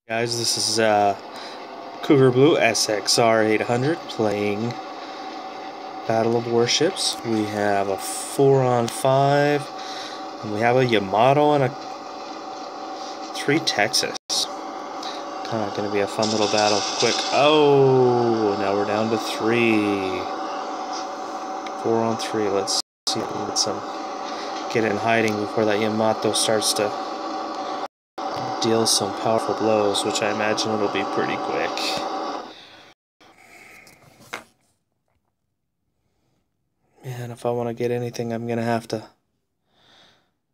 Guys, this is CougarBlueSXR800 playing Battle of Warships. We have a 4-on-5, and we have a Yamato and a 3 Texas. Kind of going to be a fun little battle. Quick. Oh, now we're down to 3. 4-on-3. Let's see if we can get in hiding before that Yamato starts to deal some powerful blows, which I imagine it'll be pretty quick. Man, if I want to get anything, I'm gonna have to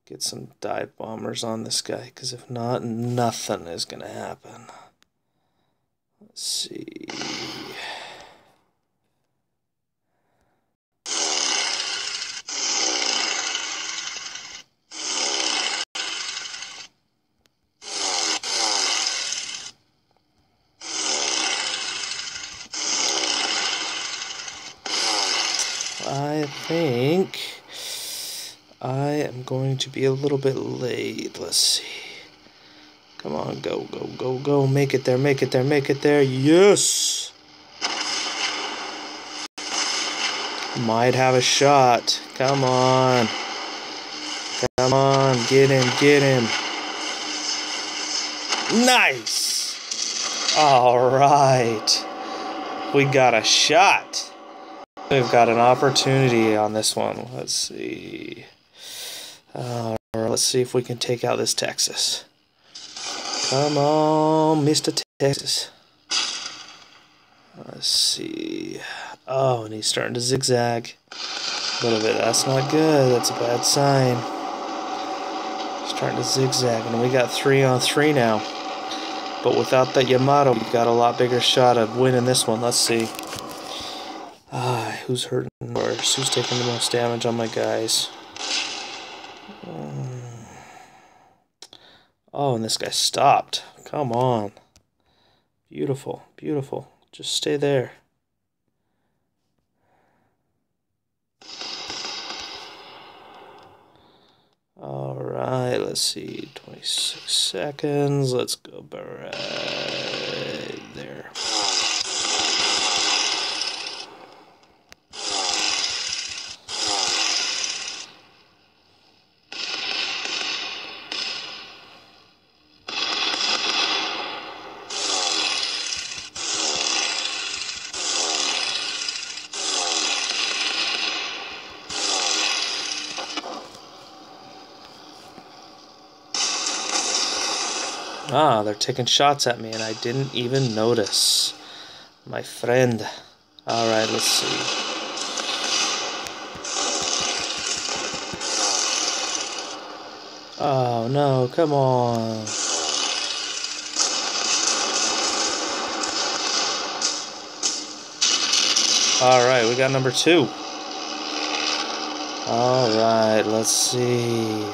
get some dive bombers on this guy, because if not, nothing is gonna happen. Let's see. I think I am going to be a little bit late. Let's see. Come on, go, go, go, go. Make it there, make it there, make it there. Yes! Might have a shot. Come on. Come on, get him, get him. Nice! Alright. We got a shot. We've got an opportunity on this one. Let's see. Let's see if we can take out this Texas. Come on, Mr. Texas. Let's see. Oh, and he's starting to zigzag a little bit. That's not good. That's a bad sign. Starting to zigzag, and we got 3-on-3 now. But without that Yamato, we've got a lot bigger shot of winning this one. Let's see. Who's hurting worse? Who's taking the most damage on my guys? Oh, and this guy stopped. Come on. Beautiful, beautiful. Just stay there. Alright, let's see. 26 seconds. Let's go right there. Ah, they're taking shots at me and I didn't even notice. My friend. Alright, let's see. Oh no, come on. Alright, we got number 2. Alright, let's see.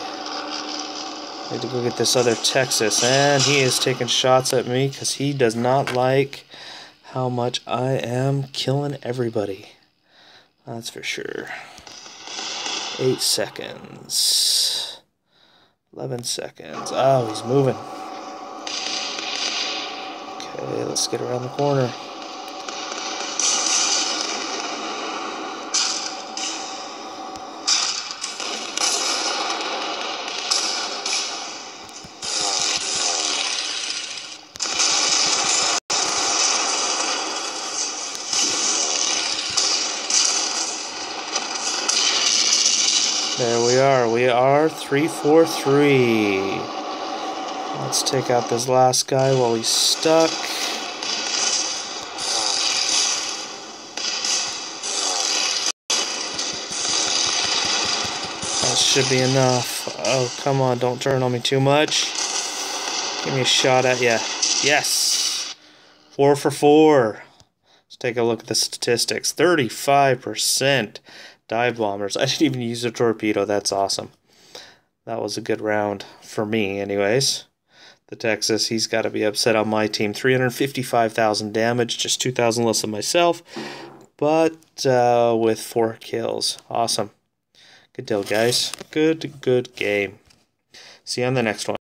Need to go get this other Texas, and he is taking shots at me because he does not like how much I am killing everybody. That's for sure. 8 seconds. 11 seconds. Oh, he's moving. Okay, let's get around the corner. There we are. We are 3-4-3. Let's take out this last guy while he's stuck. That should be enough. Oh, come on. Don't turn on me too much. Give me a shot at ya. Yes! 4 for 4. Let's take a look at the statistics. 35%. Dive bombers. I didn't even use a torpedo. That's awesome. That was a good round for me anyways. The Texas, he's got to be upset on my team. 355,000 damage, just 2,000 less than myself, but with 4 kills. Awesome. Good deal, guys. Good game. See you on the next one.